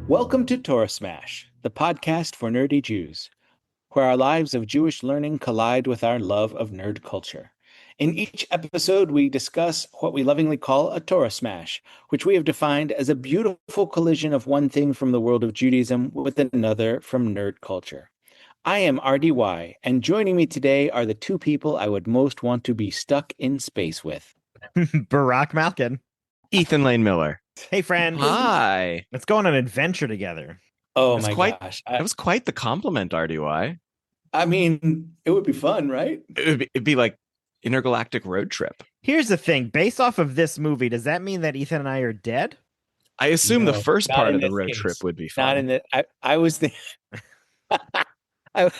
Welcome to Torah Smash, the podcast for nerdy Jews, where our lives of Jewish learning collide with our love of nerd culture. In each episode, we discuss what we lovingly call a Torah Smash, which we have defined as a beautiful collision of one thing from the world of Judaism with another from nerd culture. I am RDY, and joining me today are the two people I would most want to be stuck in space with. Barack Malkin. Ethan Lane Miller. Hey, friend. Hi. Let's go on an adventure together. Oh That's my quite gosh. that was quite the compliment, RDY. I mean, it would be fun, right? It'd be like intergalactic road trip. Here's the thing. Based off of this movie, does that mean that Ethan and I are dead? I assume the No, first not part in of the this road case. trip would be Not fun. in the. I was thinking. I,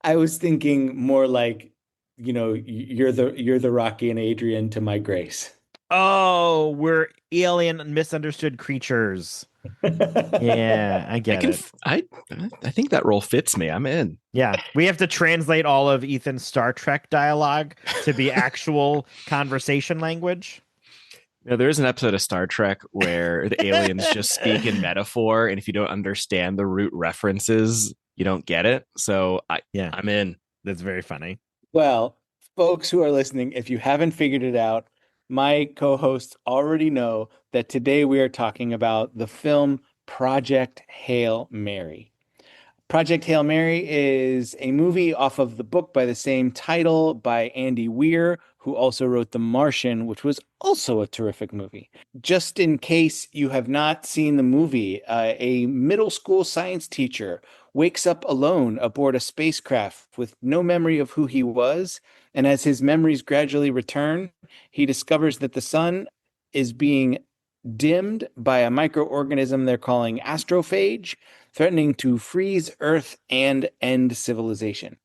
I was thinking more like, you're the Rocky and Adrian to my Grace. Oh, we're alien misunderstood creatures. Yeah, I I get can it. I think that role fits me. I'm in. Yeah, we have to translate all of Ethan's Star Trek dialogue to be actual conversation language. You know, there is an episode of Star Trek where the aliens just speak in metaphor, and if you don't understand the root references, you don't get it. So I'm in. That's very funny. Well, folks who are listening, if you haven't figured it out, my co-hosts already know that today we are talking about the film Project Hail Mary. Project Hail Mary is a movie off of the book by the same title by Andy Weir, who also wrote The Martian, which was also a terrific movie. Just in case you have not seen the movie, a middle school science teacher wakes up alone aboard a spacecraft with no memory of who he was. And as his memories gradually return, he discovers that the sun is being dimmed by a microorganism they're calling astrophage, threatening to freeze Earth and end civilization.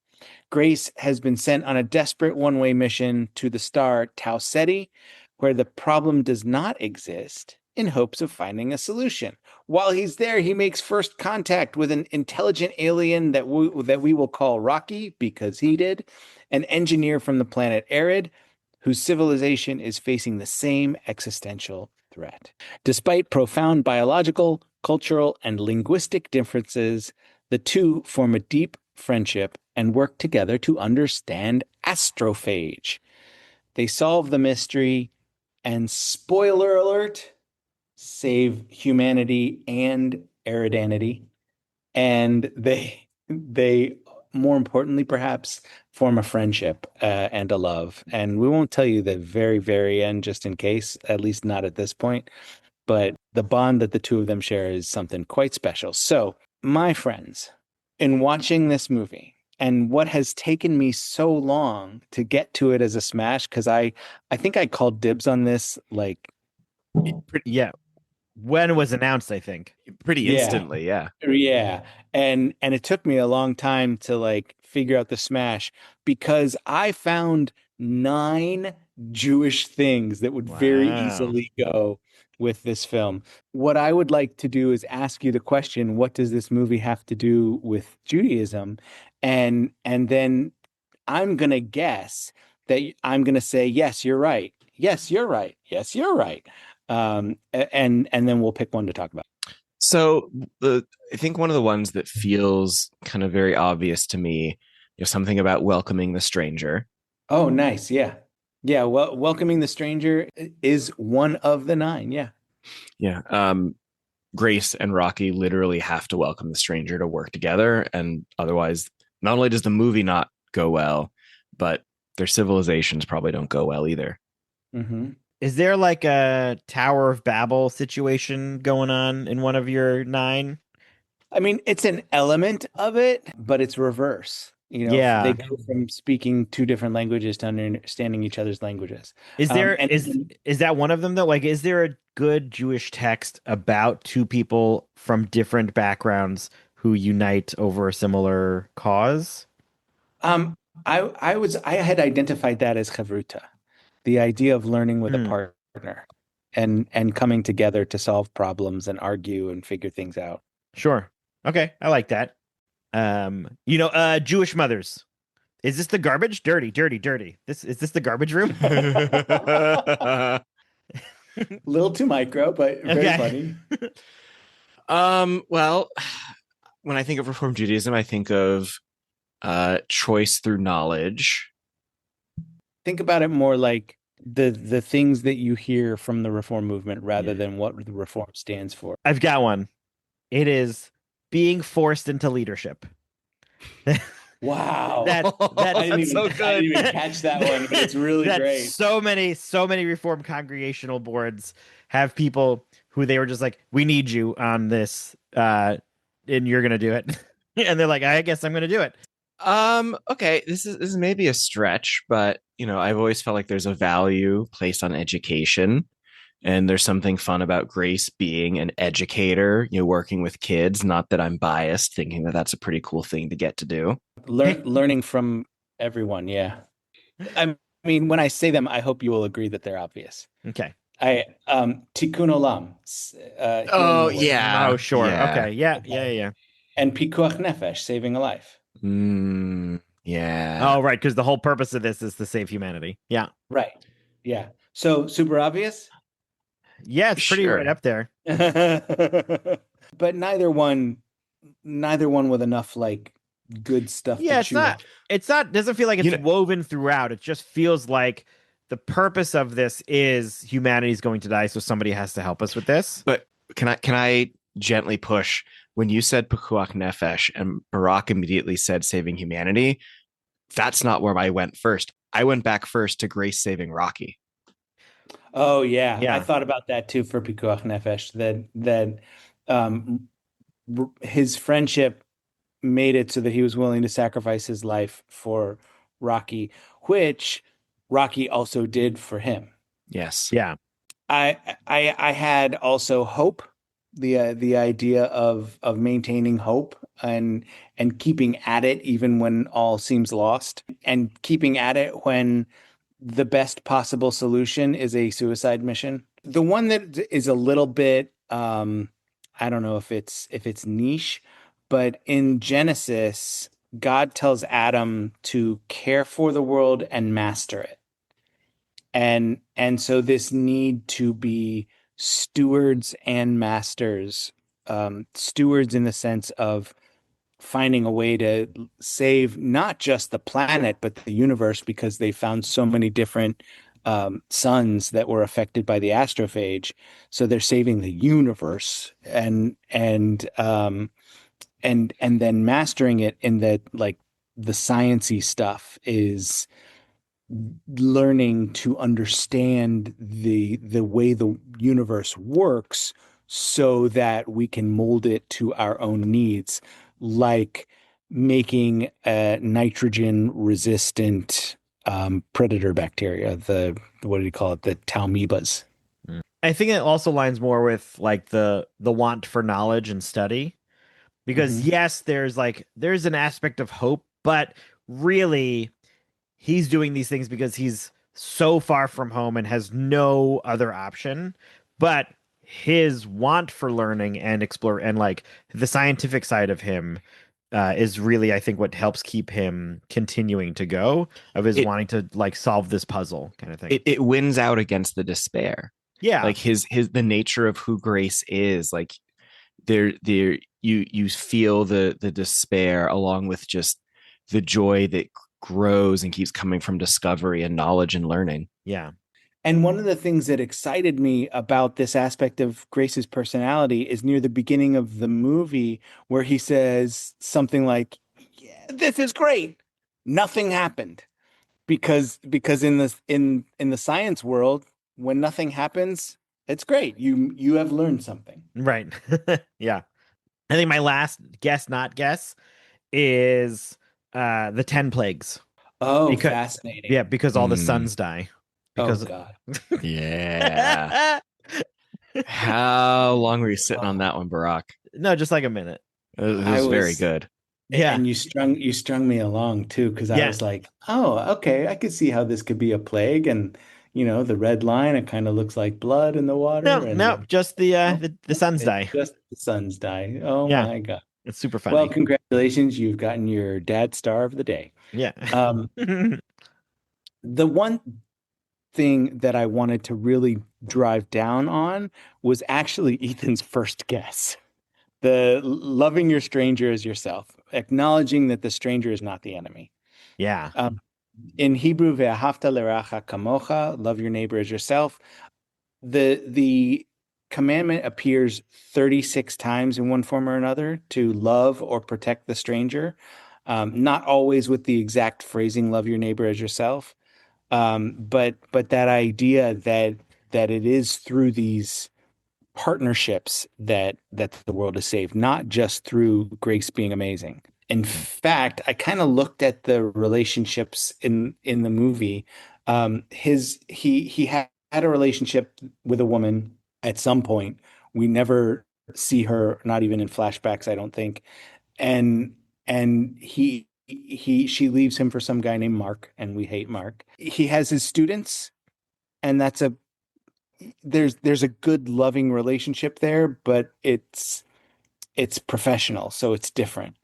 Grace has been sent on a desperate one-way mission to the star Tau Ceti, where the problem does not exist, in hopes of finding a solution. While he's there, he makes first contact with an intelligent alien that we will call Rocky, because he did, an engineer from the planet Arid, whose civilization is facing the same existential threat. Despite profound biological, cultural, and linguistic differences, the two form a deep friendship and work together to understand astrophage. They solve the mystery and, spoiler alert, save humanity and Aridanity. And they more importantly, perhaps, form a friendship and a love. And we won't tell you the very, very end, just in case, at least not at this point. But the bond that the two of them share is something quite special. So, my friends, in watching this movie, and what has taken me so long to get to it as a smash, because I think I called dibs on this like Yeah. When it was announced, I think. Pretty instantly, yeah. Yeah. And it took me a long time to like figure out the smash, because I found 9 Jewish things that would very Wow. easily go with this film. What I would like to do is ask you the question, what does this movie have to do with Judaism? And then I'm gonna guess that I'm gonna say, yes, you're right. Yes, you're right. Yes, you're right. And then we'll pick one to talk about. So I think one of the ones that feels kind of very obvious to me, something about welcoming the stranger. Oh, nice. Yeah. Yeah. Well, welcoming the stranger is one of the 9. Yeah. Yeah. Grace and Rocky literally have to welcome the stranger to work together. And otherwise, not only does the movie not go well, but their civilizations probably don't go well either. Mm-hmm. Is there like a Tower of Babel situation going on in one of your 9? I mean, it's an element of it, but it's reverse. Yeah. They go from speaking 2 different languages to understanding each other's languages. Is there And is that one of them though? Like, is there a good Jewish text about 2 people from different backgrounds who unite over a similar cause? I had identified that as chavruta, the idea of learning with a partner and coming together to solve problems and argue and figure things out. Sure. Okay, I like that. Jewish mothers. Is this the garbage? Dirty, dirty, dirty. Is this the garbage room? Little too micro, but very Okay. funny. Well, when I think of Reform Judaism, I think of choice through knowledge. Think about it more like the things that you hear from the reform movement rather Yeah. than what the reform stands for. I've got one. It is being forced into leadership. Wow. that I didn't That's even so I didn't good. even catch that one, but it's really that great. so many reform congregational boards have people who they were just like, we need you on this, and you're gonna do it. And they're like, I guess I'm gonna do it. Okay, this is maybe a stretch, but I've always felt like there's a value placed on education, and there's something fun about Grace being an educator, working with kids. Not that I'm biased, thinking that that's a pretty cool thing to get to do. Learning from everyone, yeah. I mean, when I say them, I hope you will agree that they're obvious. Okay. I Tikkun Olam, healing Oh the world, Oh, yeah, sure. yeah. Okay. Yeah. Yeah. okay, Yeah. and Pikuach Nefesh, saving a life. Yeah. Oh, right. Because the whole purpose of this is to save humanity. Yeah. Right. Yeah. So super obvious. Yeah. It's pretty right Sure. up there. But neither one with enough like good stuff to Yeah. chew on. Doesn't feel like You it's know, woven throughout. It just feels like the purpose of this is humanity's going to die. So somebody has to help us with this. but can I gently push when you said Pekuach Nefesh and Barack immediately said saving humanity? That's not where I went first. I went back first to Grace saving Rocky. Oh yeah, I Yeah. thought about that too for Pikuach Nefesh. That um, his friendship made it so that he was willing to sacrifice his life for Rocky, which Rocky also did for him. Yes. Yeah. I had also hope, the idea of maintaining hope and keeping at it even when all seems lost, and keeping at it when the best possible solution is a suicide mission. The one that is a little bit I don't know if it's niche, but in Genesis, God tells Adam to care for the world and master it. And so this need to be stewards and masters, stewards in the sense of finding a way to save not just the planet but the universe, because they found so many different suns that were affected by the astrophage. So they're saving the universe, and then mastering it in that, like, the sciencey stuff is learning to understand the way the universe works so that we can mold it to our own needs, like making a nitrogen resistant predator bacteria, the what do you call it, the talmebas. I think it also lines more with like the want for knowledge and study. Because Hmm. yes, there's an aspect of hope, but really he's doing these things because he's so far from home and has no other option. But his want for learning and explore and like the scientific side of him is really, I think, what helps keep him continuing to go, of his It wanting to like solve this puzzle kind of thing. it wins out against the despair. Yeah. Like his the nature of who Grace is, like there you feel the despair along with just the joy that grows and keeps coming from discovery and knowledge and learning. Yeah. And one of the things that excited me about this aspect of Grace's personality is near the beginning of the movie, where he says something like, "Yeah, this is great. Nothing happened." Because in the science world, when nothing happens, it's great. You have learned something. Right. Yeah. I think my last guess, not guess, is the 10 plagues. Oh, Because fascinating. yeah, because all the Mm, sons die. Oh Because God. yeah. How long were you sitting on Oh, that one, Barack? no, just like a minute. It I was very was, good. Yeah. and you strung me along too, because I Yeah. was like, oh, okay, I could see how this could be a plague, and the red line, it kind of looks like blood in the water, No, and no, just the oh, the sons it's die. just the sons die. Oh Yeah. my God. It's super Well, funny. congratulations, you've gotten your dad star of the day. Yeah. Um, the one thing that I wanted to really drive down on was actually Ethan's first guess. The loving your stranger as yourself, acknowledging that the stranger is not the enemy. Yeah. Um, in Hebrew, ve'ahavta l'reacha kamocha, love your neighbor as yourself. The commandment appears 36 times in one form or another to love or protect the stranger. Not always with the exact phrasing, love your neighbor as yourself. But that idea that it is through these partnerships that the world is saved, not just through grace being amazing. In fact, I kind of looked at the relationships in the movie. He had a relationship with a woman at some point. We never see her, not even in flashbacks, I don't think. And she leaves him for some guy named Mark, and we hate Mark. He has his students, and there's a good loving relationship there, but it's professional, so it's different.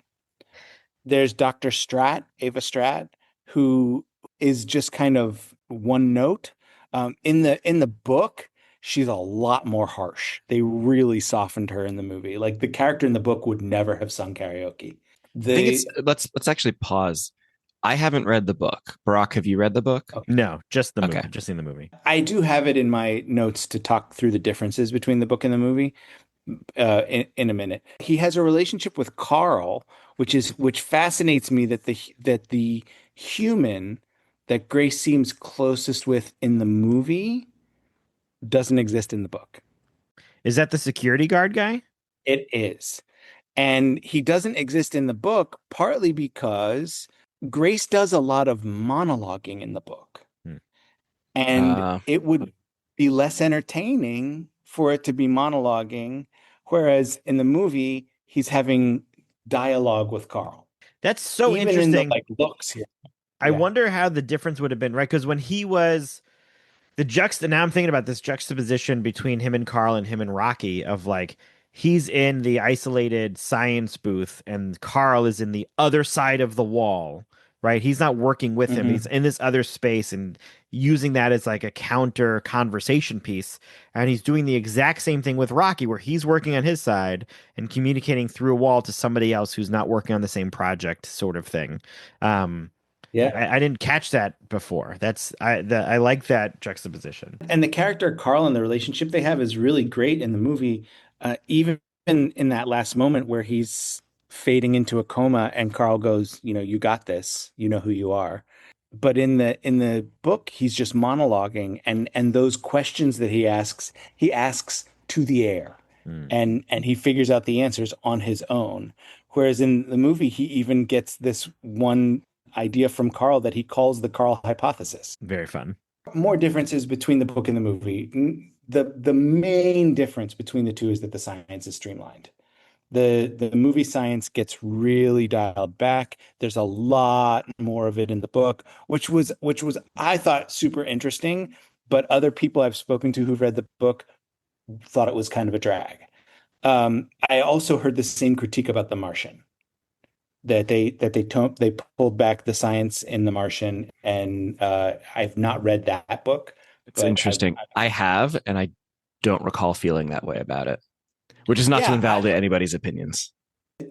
There's Dr. Strat, Ava Strat, who is just kind of one note. In the book, she's a lot more harsh. They really softened her in the movie. Like the character in the book would never have sung karaoke. I think it's The let's actually pause. I haven't read the book. Barack, have you read the book? No, just the Okay. movie, just seen the movie. I do have it in my notes to talk through the differences between the book and the movie. In a minute. He has a relationship with Carl, which fascinates me that the human that Grace seems closest with in the movie doesn't exist in the book. Is that the security guard guy? It is. And he doesn't exist in the book partly because Grace does a lot of monologuing in the book. Hmm. And Uh, it would be less entertaining for it to be monologuing, whereas in the movie, he's having dialogue with Carl. That's so Even in the interesting. like looks here. I Yeah. wonder how the difference would have been, right? Because when he was now I'm thinking about this juxtaposition between him and Carl and him and Rocky of like he's in the isolated science booth and Carl is in the other side of the wall, right? He's not working with him. He's Hmm. in this other space and using that as like a counter conversation piece. And he's doing the exact same thing with Rocky, where he's working on his side and communicating through a wall to somebody else who's not working on the same project, sort of thing. Um, Yeah. I didn't catch that before. I like that juxtaposition. And the character Carl and the relationship they have is really great in the movie. Even in that last moment where he's fading into a coma and Carl goes, you got this, you know who you are. But in the book, he's just monologuing, and those questions that he asks to the air, Hmm. and he figures out the answers on his own. Whereas in the movie, he even gets this one idea from Carl that he calls the Carl hypothesis. Very fun. More differences between the book and the movie. The main difference between the two is that the science is streamlined. The movie science gets really dialed back. There's a lot more of it in the book, which was I thought super interesting, but other people I've spoken to who've read the book thought it was kind of a drag. I also heard the same critique about The Martian, they pulled back the science in The Martian, and I've not read that book, it's but interesting. I have, and I don't recall feeling that way about it, which is not to yeah, invalidate anybody's opinions.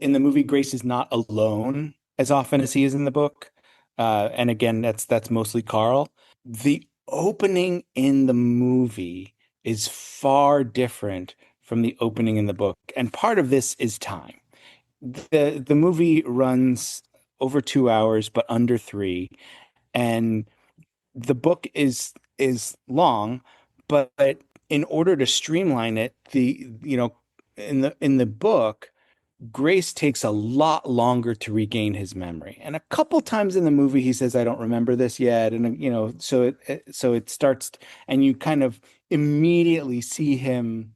in the movie, Grace is not alone as often as he is in the book. And again, that's mostly Carl. The opening in the movie is far different from the opening in the book. And part of this is time. The movie runs over 2 hours, but under three. And the book is long, but in order to streamline it, in the book, Grace takes a lot longer to regain his memory. And a couple times in the movie, he says, "I don't remember this yet." And so it starts, and you kind of immediately see him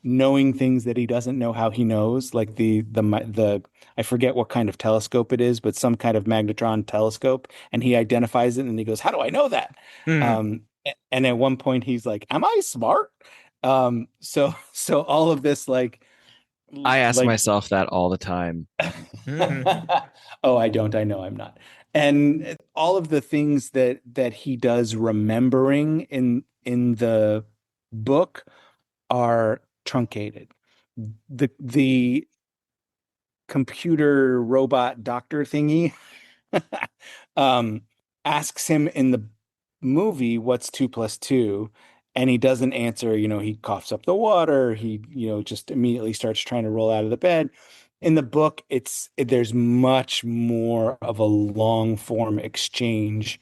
knowing things that he doesn't know how he knows, like the I forget what kind of telescope it is, but some kind of magnetron telescope, and he identifies it, and he goes, "How do I know that?" Mhm. And at one point, he's like, "Am I smart?" So all of this, I ask like myself that all the time. Mhm. oh, I don't. I know I'm not. And all of the things that he does remembering in the book are truncated. The computer robot doctor thingy um, asks him in the movie what's two plus two, and he doesn't answer. He coughs up the water. He, just immediately starts trying to roll out of the bed. In the book, there's much more of a long form exchange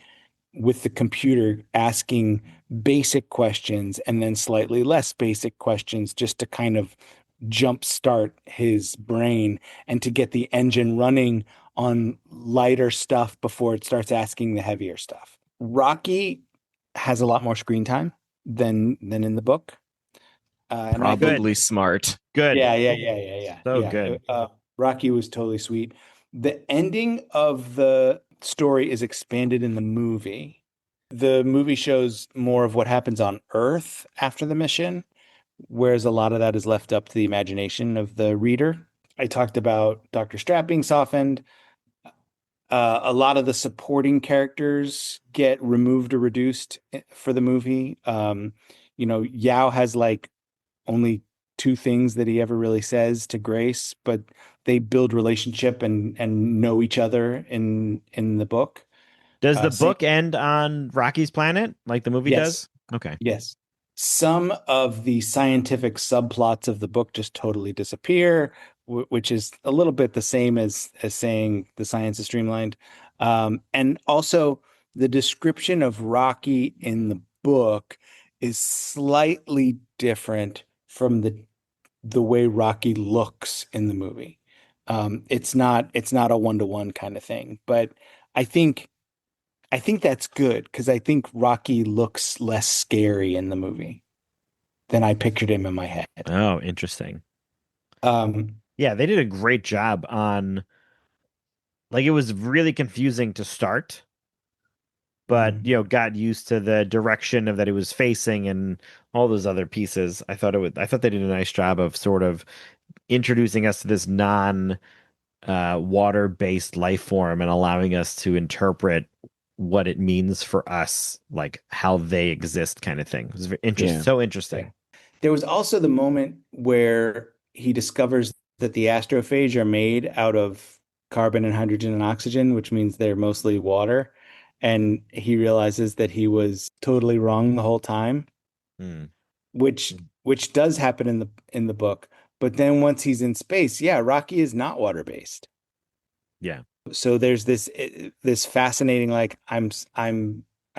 with the computer asking basic questions and then slightly less basic questions just to kind of jumpstart his brain and to get the engine running on lighter stuff before it starts asking the heavier stuff. Rocky has a lot more screen time than in the book. And I think, Good. Probably smart. Good. So yeah. good. Rocky was totally sweet. The ending of the story is expanded in the movie. The movie shows more of what happens on Earth after the mission, whereas a lot of that is left up to the imagination of the reader. I talked about Dr. Strap being softened. A lot of the supporting characters get removed or reduced for the movie. Yao has like only two things that he ever really says to Grace, but they build relationship and know each other in the book. Does the Same, book end on Rocky's planet like the movie yes, does? Okay. yes. Some of the scientific subplots of the book just totally disappear, which is a little bit the same as saying the science is streamlined. And also, the description of Rocky in the book is slightly different from the way Rocky looks in the movie. It's not a one-to-one kind of thing, but I think I think that's good because I think Rocky looks less scary in the movie than I pictured him in my head. Oh, interesting. Um, Yeah, they did a great job on like it was really confusing to start, but mhm. got used to the direction of that it was facing and all those other pieces. I thought they did a nice job of sort of introducing us to this non water-based life form and allowing us to interpret what it means for us, like how they exist kind of thing. It was Yeah. so Yeah. interesting. There was also the moment where he discovers that the astrophage are made out of carbon and hydrogen and oxygen, which means they're mostly water. And he realizes that he was totally wrong the whole time, Hmm. which does happen in the book. But then once he's in space, yeah, Rocky is not water based. Yeah. So there's this fascinating like I'm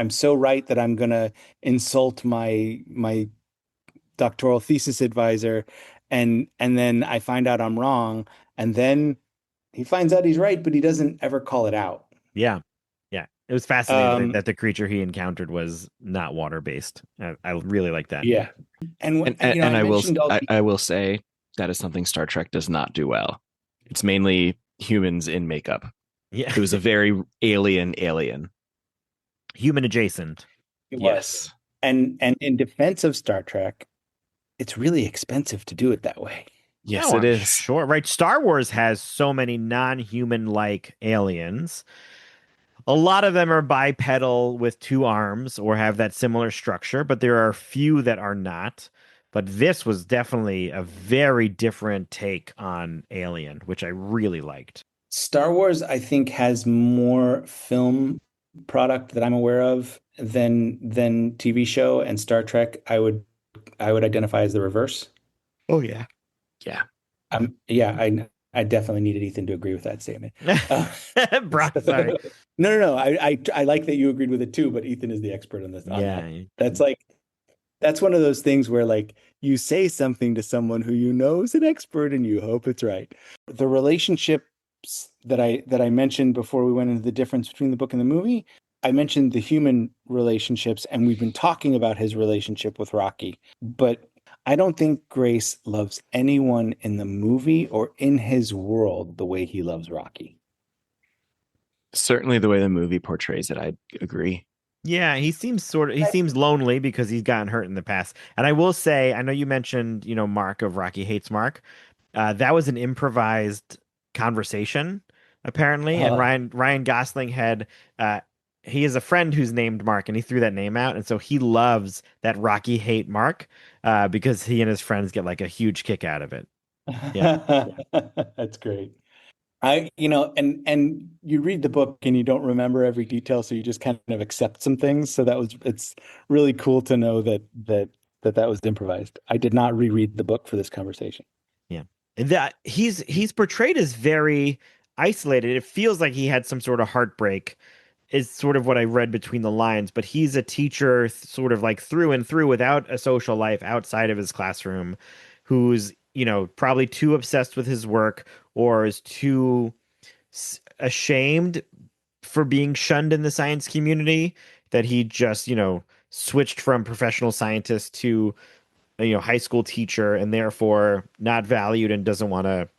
so right that I'm gonna insult my doctoral thesis advisor and then I find out I'm wrong and then he finds out he's right but he doesn't ever call it out. Yeah. Yeah. It was fascinating Um that the creature he encountered was not water-based. I really like that. yeah. And And I I will mentioned all the I will say that is something Star Trek does not do well. It's mainly humans in makeup. Yeah. It was a very alien. Human adjacent. it was Yes. and in defense of Star Trek, it's really expensive to do it that way. Yes, Oh, it I'm is. sure. Right. Star Wars has so many non-human like aliens. A lot of them are bipedal with two arms or have that similar structure, but there are a few that are not. But this was definitely a very different take on Alien, which I really liked. Star Wars, I think, has more film product that I'm aware of than TV show, and Star Trek, I would identify as the reverse. Oh yeah. Yeah. Yeah, I definitely needed Ethan to agree with that statement. Uh, Brock, sorry. no. I like that you agreed with it too, but Ethan is the expert on this on that. Yeah. That's like that's one of those things where like you say something to someone who you know is an expert and you hope it's right. The relationships that I mentioned before we went into the difference between the book and the movie, I mentioned the human relationships and we've been talking about his relationship with Rocky, but I don't think Grace loves anyone in the movie or in his world the way he loves Rocky. Certainly the way the movie portrays it, I agree. Yeah, he seems lonely because he's gotten hurt in the past. And I will say, I know you mentioned, Mark of Rocky Hates Mark. That was an improvised conversation, apparently. And Uh, Ryan Gosling had he has a friend who's named Mark, and he threw that name out, and so he loves that Rocky hate Mark because he and his friends get like a huge kick out of it. Yeah. That's great. and you read the book and you don't remember every detail, so you just kind of accept some things. So it's really cool to know that was improvised. I did not reread the book for this conversation. Yeah. And that he's portrayed as very isolated. It feels like he had some sort of heartbreak, is sort of what I read between the lines, but he's a teacher sort of like through and through without a social life outside of his classroom, who's, probably too obsessed with his work or is too ashamed for being shunned in the science community that he just, switched from professional scientist to high school teacher and therefore not valued and doesn't want to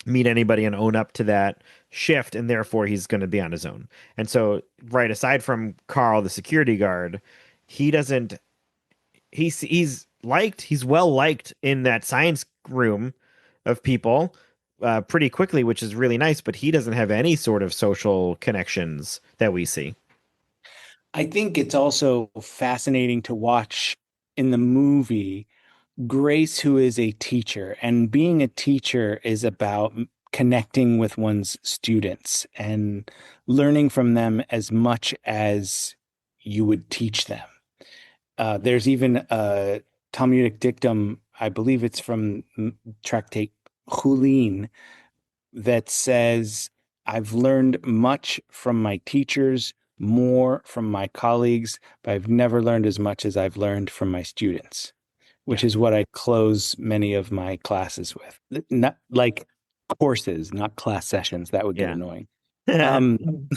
meet anybody and own up to that shift, and therefore he's going to be on his own. And so, right aside from Carl the security guard, he doesn't he's well liked in that science room of people pretty quickly, which is really nice, but he doesn't have any sort of social connections that we see. I think it's also fascinating to watch in the movie Grace, who is a teacher, and being a teacher is about connecting with one's students and learning from them as much as you would teach them. There's even a Talmudic dictum, I believe it's from Tractate Chulin, that says, I've learned much from my teachers, more from my colleagues, but I've never learned as much as I've learned from my students, Yeah. which is what I close many of my classes with. Not like courses, not class sessions. That would get Yeah. annoying. Um,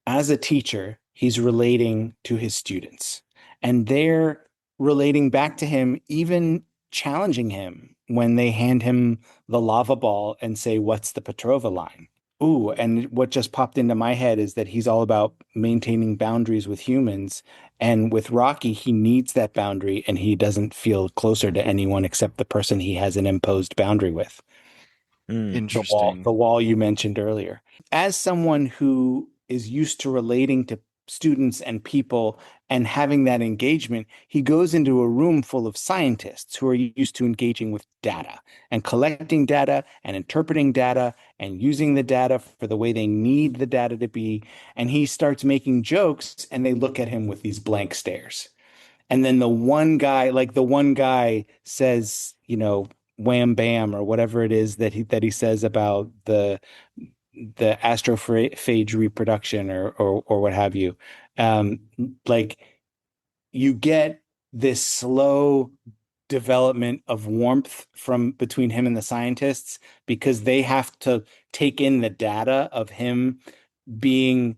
as a teacher, he's relating to his students, and they're relating back to him, even challenging him when they hand him the lava ball and say, "What's the Petrova line?" Ooh, and what just popped into my head is that he's all about maintaining boundaries with humans. And with Rocky, he needs that boundary and he doesn't feel closer to anyone except the person he has an imposed boundary with. Mm. Interesting. The wall you mentioned earlier. As someone who is used to relating to students and people and having that engagement, he goes into a room full of scientists who are used to engaging with data and collecting data and interpreting data and using the data for the way they need the data to be. And he starts making jokes and they look at him with these blank stares. And then the one guy says, wham bam or whatever it is that he says about the astrophage reproduction or what have you. Um, like you get this slow development of warmth from between him and the scientists because they have to take in the data of him being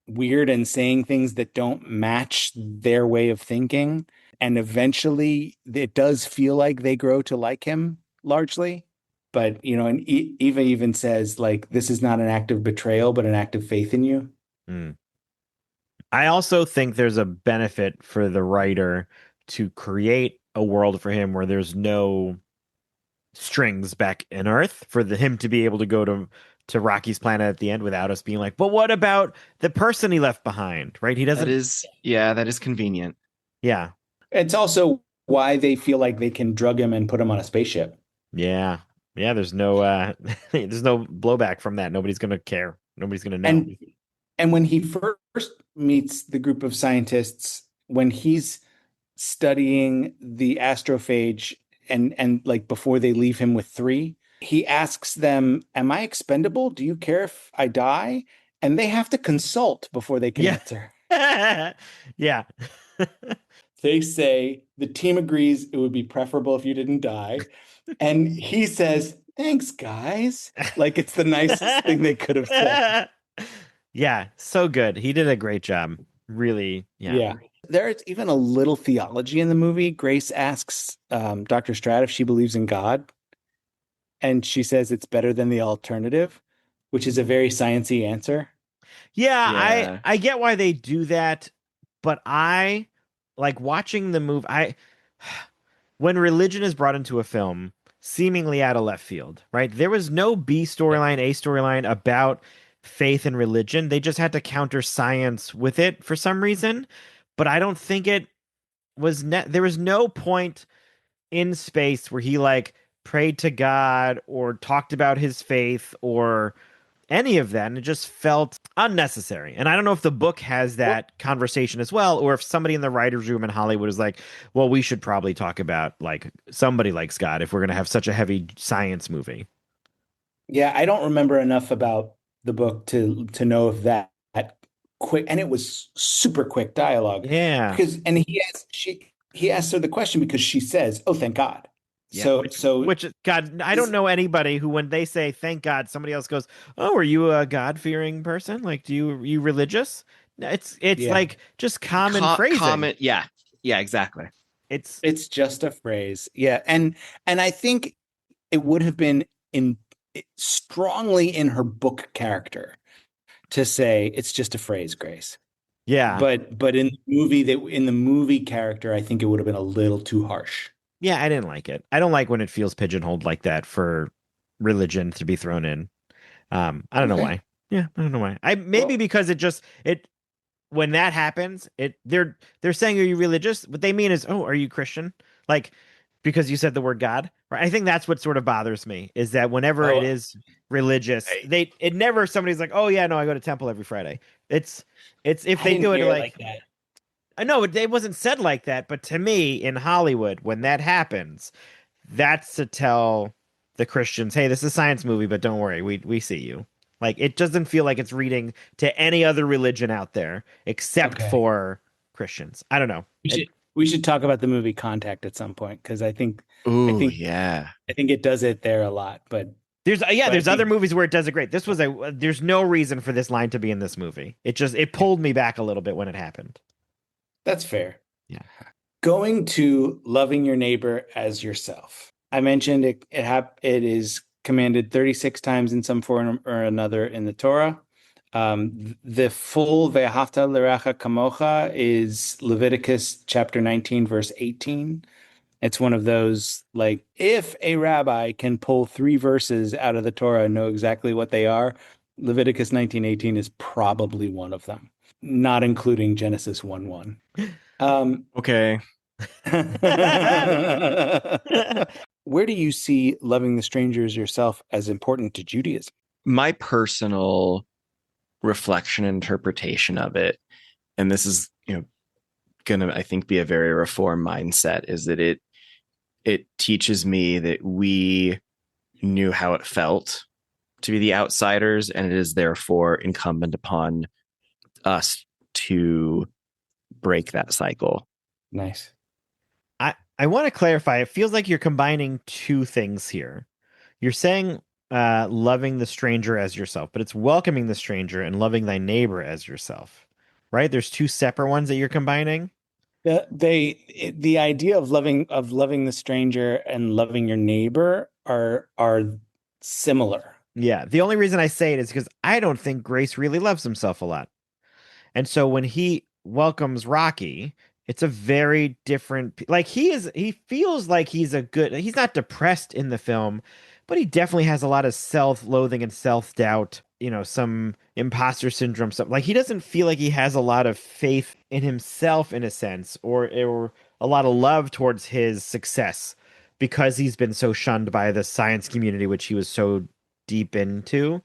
weird and saying things that don't match their way of thinking. And eventually it does feel like they grow to like him largely. But, and Eva even says, like, this is not an act of betrayal, but an act of faith in you. Mm. I also think there's a benefit for the writer to create a world for him where there's no strings back in Earth for him to be able to go to Rocky's planet at the end without us being like, but what about the person he left behind? Right? He That doesn't. is, yeah, that is convenient. Yeah. It's also why they feel like they can drug him and put him on a spaceship. Yeah. Yeah. There's no there's no blowback from that. Nobody's gonna care. Nobody's gonna know. And when he first meets the group of scientists, when he's studying the astrophage and like before they leave him with three, he asks them, "Am I expendable? Do you care if I die?" And they have to consult before they can Yeah. answer. Yeah. They say the team agrees it would be preferable if you didn't die. And he says, "Thanks, guys." Like it's the nicest thing they could have said. Yeah, so good. He did a great job. Really, yeah. Yeah. There's even a little theology in the movie. Grace asks Dr. Strat if she believes in God, and she says it's better than the alternative, which is a very sciencey answer. Yeah, I Yeah. I get why they do that, but I like watching the movie. I when religion is brought into a film, seemingly out of left field, right? There was no B Yeah. storyline, A storyline about faith and religion. They just had to counter science with it for some reason. But I don't think it was there was no point in space where he like prayed to God or talked about his faith or any of that. And it just felt unnecessary. And I don't know if the book has Well, that conversation as well, or if somebody in the writer's room in Hollywood is like, well, we should probably talk about like somebody like Scott if we're going to have such a heavy science movie. yeah, I don't remember enough about the book to know if that quick, and it was super quick dialogue Yeah. because, and he asked her the question because she says, "Oh, thank God." Yeah. So Which, God, I don't is know anybody who, when they say thank God, somebody else goes, oh, are you a God-fearing person? Like, are you religious? No, it's yeah, like just common phrasing. Comment. Yeah. Yeah, exactly. It's it's just a phrase. Yeah, and I think it would have been in strongly in her book character to say it's just a phrase, Grace. yeah. But in the movie character, I think it would have been a little too harsh. Yeah, I didn't like it. I don't like when it feels pigeonholed like that for religion to be thrown in. I don't know Okay. why. Yeah, I don't know why. I maybe Well, because it when that happens, they're saying, are you religious? What they mean is, oh, are you Christian? Like because you said the word God, right? I think that's what sort of bothers me is that whenever it oh, is religious, I, it never somebody's like, oh yeah, no, I go to temple every Friday. It's it's if I they didn't do it hear it like like that. I know it wasn't said like that, but to me in Hollywood, when that happens, that's to tell the Christians, hey, this is a science movie, but don't worry, we see you. Like it doesn't feel like it's reading to any other religion out there except Okay. for Christians. I don't know. We should talk about the movie Contact at some point because I Ooh, think yeah. I think it does it there a lot. There's yeah, But I there's other think movies where it does it great. This was a there's no reason for this line to be in this movie. It pulled me back a little bit when it happened. that's fair. Yeah. Going to loving your neighbor as yourself. I mentioned it is commanded 36 times in some form or another in the Torah. The full Ve'ahavta l'reacha kamocha is Leviticus chapter 19, verse 18. It's one of those, like, if a rabbi can pull three verses out of the Torah and know exactly what they are, Leviticus 19:18 is probably one of them, not including Genesis 1:1. Um, Okay. where do you see loving the strangers yourself as important to Judaism? My personal reflection and interpretation of it, and this is, gonna, I think, be a very reform mindset, is that it teaches me that we knew how it felt to be the outsiders, and it is therefore incumbent upon us to break that cycle. Nice. I want to clarify. It feels like you're combining two things here. You're saying loving the stranger as yourself, but it's welcoming the stranger and loving thy neighbor as yourself, right? There's two separate ones that you're combining. The idea of loving the stranger and loving your neighbor are similar. Yeah. The only reason I say it is because I don't think Grace really loves himself a lot. And so when he welcomes Rocky, it's a very different like he feels like he's not depressed in the film, but he definitely has a lot of self-loathing and self-doubt, some imposter syndrome stuff. Like he doesn't feel like he has a lot of faith in himself in a sense or a lot of love towards his success because he's been so shunned by the science community which he was so deep into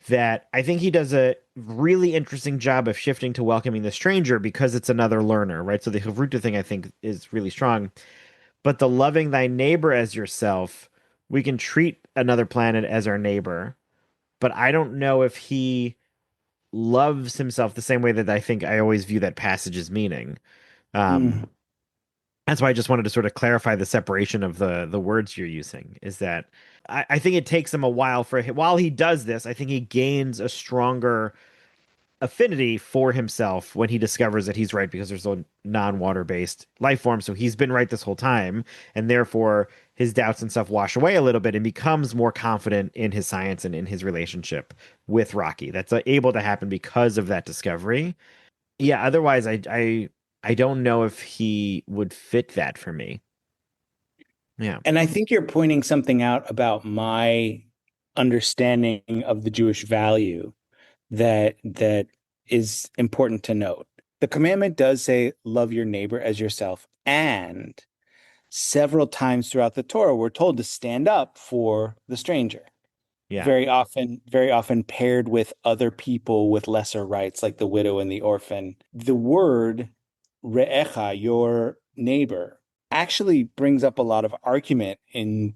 that I think he does a really interesting job of shifting to welcoming the stranger because it's another learner, right? So the Hivruta thing I think is really strong. But the loving thy neighbor as yourself, we can treat another planet as our neighbor. But I don't know if he loves himself the same way that I think I always view that passage as meaning. Um, Mm. that's why I just wanted to sort of clarify the separation of the words you're using. Is that I think it takes him a while while he does this, I think he gains a stronger affinity for himself when he discovers that he's right because there's a non-water based life form. So he's been right this whole time, and therefore his doubts and stuff wash away a little bit and becomes more confident in his science and in his relationship with Rocky. That's able to happen because of that discovery. Yeah, otherwise I don't know if he would fit that for me. Yeah. And I think you're pointing something out about my understanding of the Jewish value that is important to note. The commandment does say love your neighbor as yourself, and several times throughout the Torah, we're told to stand up for the stranger. Yeah. Very often paired with other people with lesser rights, like the widow and the orphan. The word re'echa, your neighbor, actually brings up a lot of argument in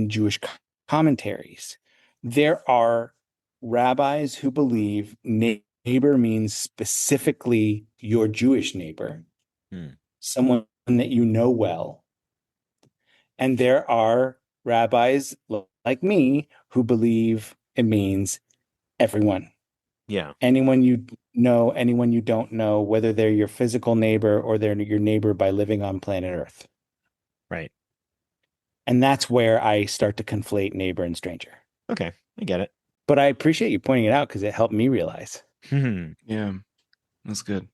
Jewish commentaries. There are rabbis who believe neighbor means specifically your Jewish neighbor, Hmm. someone that you know well. And there are rabbis like me who believe it means everyone. Yeah. Anyone you know, anyone you don't know, whether they're your physical neighbor or they're your neighbor by living on planet Earth. Right. And that's where I start to conflate neighbor and stranger. Okay. I get it. But I appreciate you pointing it out because it helped me realize. Hmm. Yeah, that's good.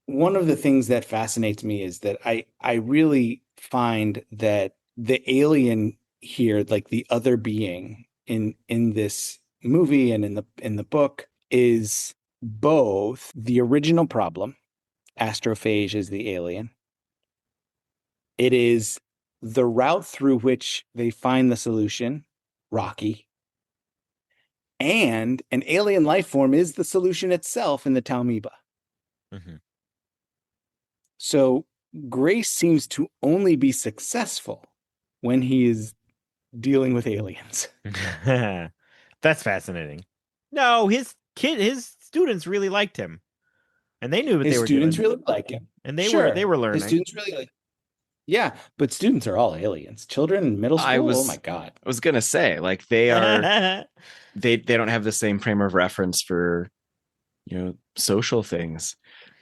One of the things that fascinates me is that I really find that the alien here, like the other being in this movie and in the book, is both the original problem, astrophage is the alien. It is the route through which they find the solution, Rocky, and an alien life form is the solution itself in the Talmiba. Hmm. So Grace seems to only be successful when he is dealing with aliens. That's fascinating. No, his students really liked him, and they knew what His they were students doing, really like him. and they Sure, were his learning. students really like. Yeah, but students are all aliens. Children in middle I school, oh was my God. I was gonna say, like, they don't have the same frame of reference for, social things.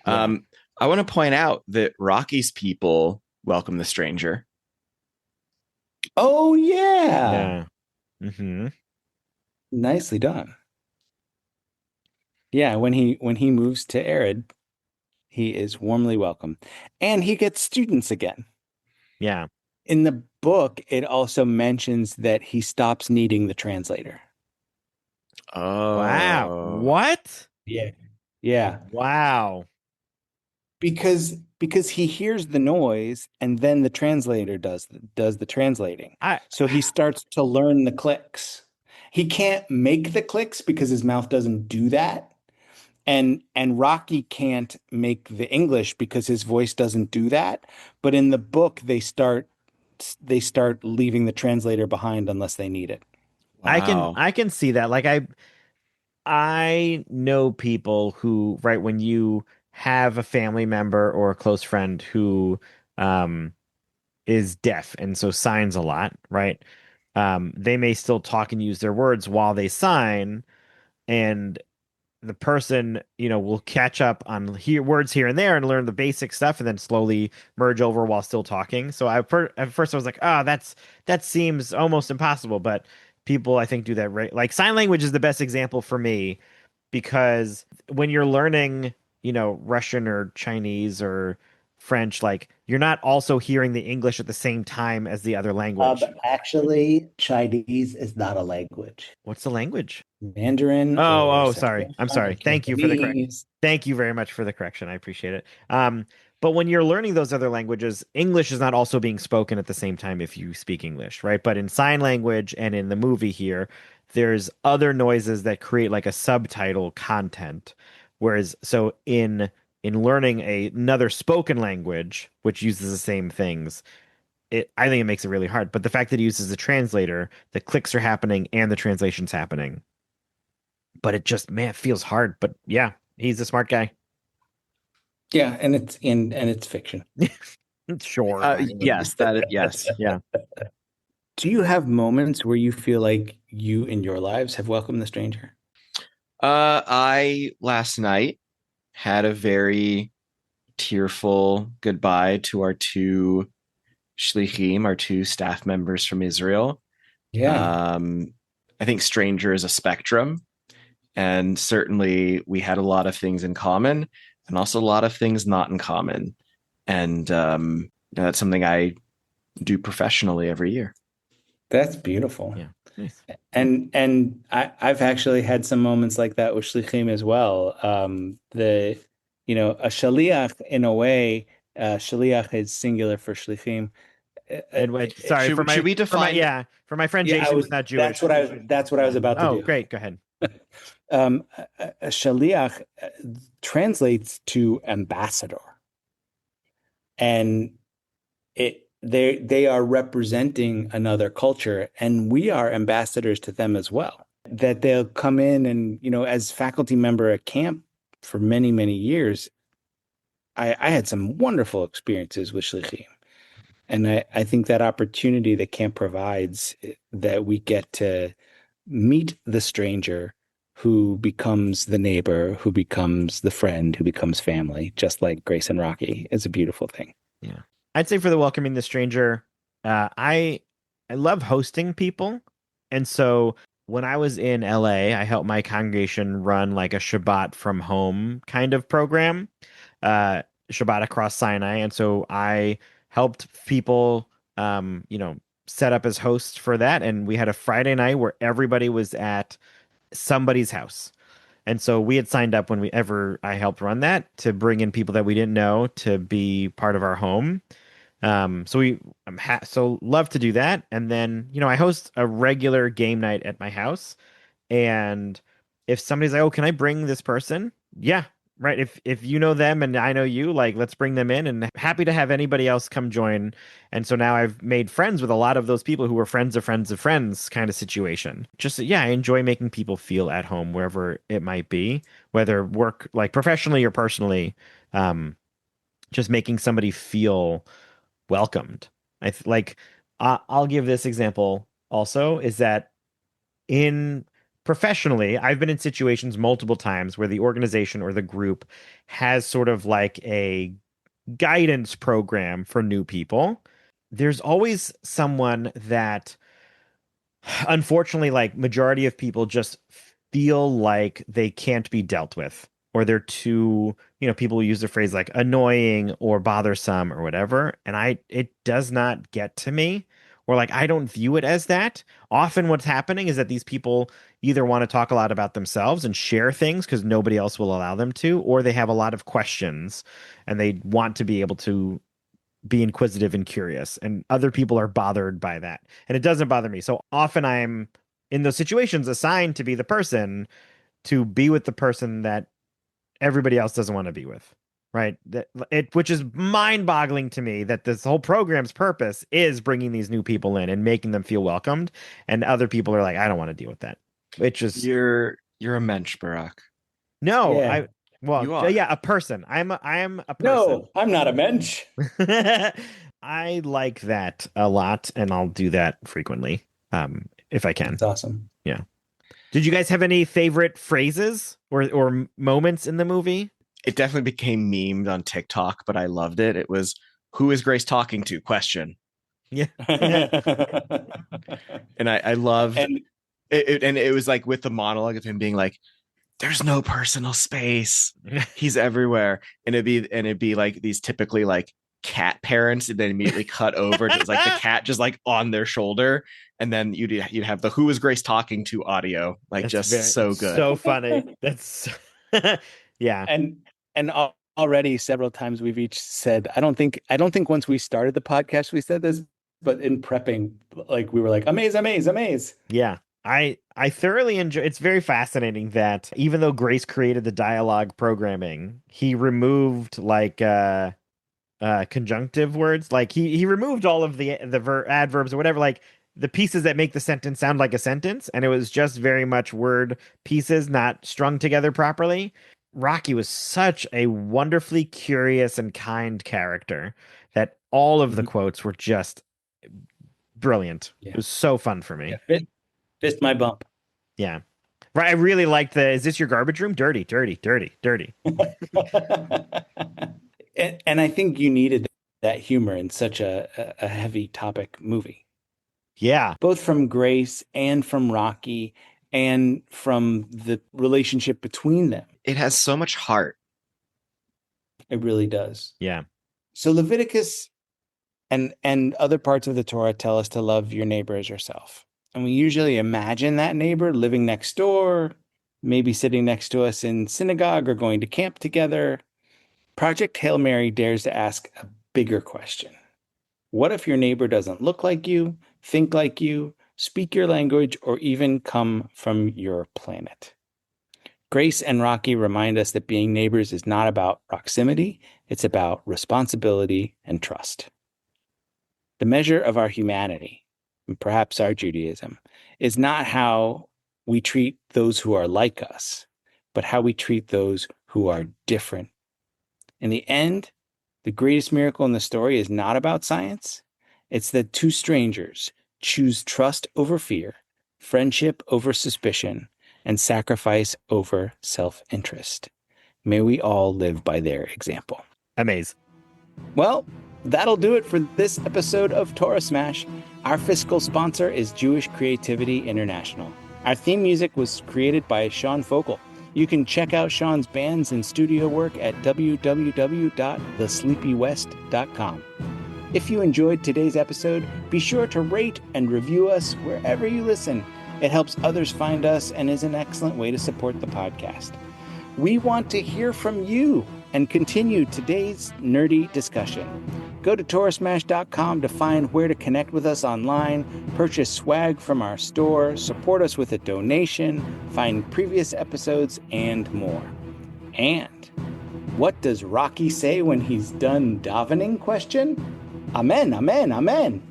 Yeah. Um, I want to point out that Rocky's people welcome the stranger. Oh yeah. Yeah. Hmm. Nicely done. Yeah, when he moves to Arid, he is warmly welcome. And he gets students again. Yeah. In the book, it also mentions that he stops needing the translator. Wow. Oh, What? Yeah. Yeah. Wow. Because he hears the noise and then the translator does the translating. I So he starts to learn the clicks. He can't make the clicks because his mouth doesn't do that. And Rocky can't make the English because his voice doesn't do that. But in the book, they start leaving the translator behind unless they need it. wow. I can see that. Like I know people who, right, when you have a family member or a close friend who um is deaf and so signs a lot, right? They may still talk and use their words while they sign, and the person, will catch up on words here and there and learn the basic stuff and then slowly merge over while still talking. So at first I was like, oh, that seems almost impossible. But people, I think, do that right. Like sign language is the best example for me because when you're learning, Russian or Chinese or French, like you're not also hearing the English at the same time as the other language. Actually, Chinese is not a language. What's the language? Mandarin or Oh, sorry. I'm Sichuan or sorry. Thank you for the correct. Cantonese. Thank you very much for the correction. I appreciate it. But when you're learning those other languages, English is not also being spoken at the same time if you speak English, right? But in sign language and in the movie here, there's other noises that create like a subtitle content. Whereas, so in learning another spoken language, which uses the same things, I think it makes it really hard. But the fact that it uses a translator, the clicks are happening and the translation's happening, but it just, man, it feels hard. But yeah, he's a smart guy. Yeah, and it's fiction. Sure. Yes, yes. Yeah. Do you have moments where you feel like you in your lives have welcomed the stranger? I last night had a very tearful goodbye to our two shlichim, our two staff members from Israel. Yeah. I think stranger is a spectrum, and certainly we had a lot of things in common, and also a lot of things not in common. And that's something I do professionally every year. That's beautiful. Yeah. Nice. And I've actually had some moments like that with shlichim as well. A shaliach in a way, shaliach is singular for shlichim. uh, Sorry Should should we define? for my friend yeah, I Jason was. who's not Jewish. That's what I was about to Oh, do. great. Go ahead. A shaliach translates to ambassador, and they are representing another culture, and we are ambassadors to them as well. That they'll come in and, as faculty member at camp for many, many years, I had some wonderful experiences with shlichim. And I think that opportunity that camp provides, that we get to meet the stranger who becomes the neighbor, who becomes the friend, who becomes family, just like Grace and Rocky, is a beautiful thing. Yeah. I'd say for the welcoming the stranger, I love hosting people. And so when I was in LA, I helped my congregation run like a Shabbat from home kind of program, uh, Shabbat across Sinai. And so I helped people, set up as hosts for that. And we had a Friday night where everybody was at somebody's house. And so we had signed up when I helped run that to bring in people that we didn't know to be part of our home. So love to do that. And then, I host a regular game night at my house. And if somebody's like, "Oh, can I bring this person?" Yeah, right. If you know them and I know you, like let's bring them in and happy to have anybody else come join. And so now I've made friends with a lot of those people who were friends of friends of friends kind of situation. Just yeah, I enjoy making people feel at home wherever it might be, whether work like professionally or personally. Just making somebody feel welcomed. I'll give this example also is that in professionally, I've been in situations multiple times where the organization or the group has sort of like a guidance program for new people. There's always someone that unfortunately, like majority of people just feel like they can't be dealt with, or they're too, people use the phrase like annoying or bothersome or whatever. And it does not get to me, or like I don't view it as that. Often what's happening is that these people either want to talk a lot about themselves and share things because nobody else will allow them to, or they have a lot of questions and they want to be able to be inquisitive and curious, and other people are bothered by that. And it doesn't bother me. So often I'm in those situations assigned to be the person to be with the person that everybody else doesn't want to be with. Right? Which is mind-boggling to me that this whole program's purpose is bringing these new people in and making them feel welcomed, and other people are like, I don't want to deal with that. It just You're a mensch, Barack. no, Yeah. You are. yeah, a person. I am a person. No, I'm not a mensch. I like that a lot, and I'll do that frequently, if I can. That's awesome. Yeah. Did you guys have any favorite phrases or moments in the movie? It definitely became memed on TikTok, but I loved it. It was, "Who is Grace talking to?" question. Yeah. And I loved And it, and it was like with the monologue of him being like, "There's no personal space. He's everywhere." And it'd be like these typically like cat parents, and then immediately cut over to like the cat just like on their shoulder, and then you'd have the "Who is Grace talking to" audio, like just so good. so funny. That's yeah. and already several times we've each said, I don't think once we started the podcast we said this, but in prepping, like we were like, amaze, amaze, amaze. Yeah. I thoroughly enjoy it's very fascinating that even though Grace created the dialogue programming, he removed like conjunctive words. Like he removed all of the adverbs or whatever, like the pieces that make the sentence sound like a sentence, and it was just very much word pieces not strung together properly. Rocky was such a wonderfully curious and kind character that all of the Mhm. quotes were just brilliant. It Yeah. was so fun for Yeah. me. Fist my bump. Yeah. Right. I really liked the is this your garbage room? Dirty, dirty, dirty, dirty. And I think you needed that humor in such a heavy topic movie, Yeah. both from Grace and from Rocky and from the relationship between them. It has so much heart. It really does. Yeah. So Leviticus and other parts of the Torah tell us to love your neighbor as yourself. And we usually imagine that neighbor living next door, maybe sitting next to us in synagogue or going to camp together. Project Hail Mary dares to ask a bigger question. What if your neighbor doesn't look like you, think like you, speak your language, or even come from your planet? Grace and Rocky remind us that being neighbors is not about proximity, it's about responsibility and trust. The measure of our humanity, and perhaps our Judaism, is not how we treat those who are like us, but how we treat those who are different. In the end, the greatest miracle in the story is not about science. It's that two strangers choose trust over fear, friendship over suspicion, and sacrifice over self-interest. May we all live by their example. Amaze. Well, that'll do it for this episode of Torah Smash. Our fiscal sponsor is Jewish Creativity International. Our theme music was created by Sean Fogle. You can check out Sean's bands and studio work at www.thesleepywest.com. If you enjoyed today's episode, be sure to rate and review us wherever you listen. It helps others find us and is an excellent way to support the podcast. We want to hear from you and continue today's nerdy discussion. Go to torahsmash.com to find where to connect with us online, purchase swag from our store, support us with a donation, find previous episodes, and more. And what does Rocky say when he's done davening? Amen, amen, amen.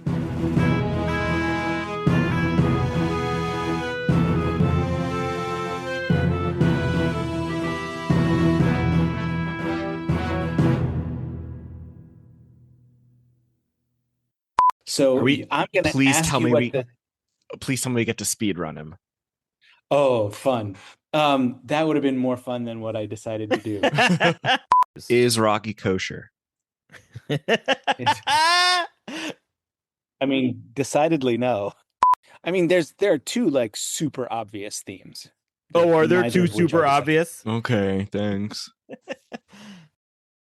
So I'm going to please ask tell you me what we the... please tell me we get to speed run him. Oh, fun. That would have been more fun than what I decided to do. Is Rocky kosher? I mean, decidedly no. I mean, there are two like super obvious themes. Oh, are there neither two of which super I decided. obvious? Okay, thanks.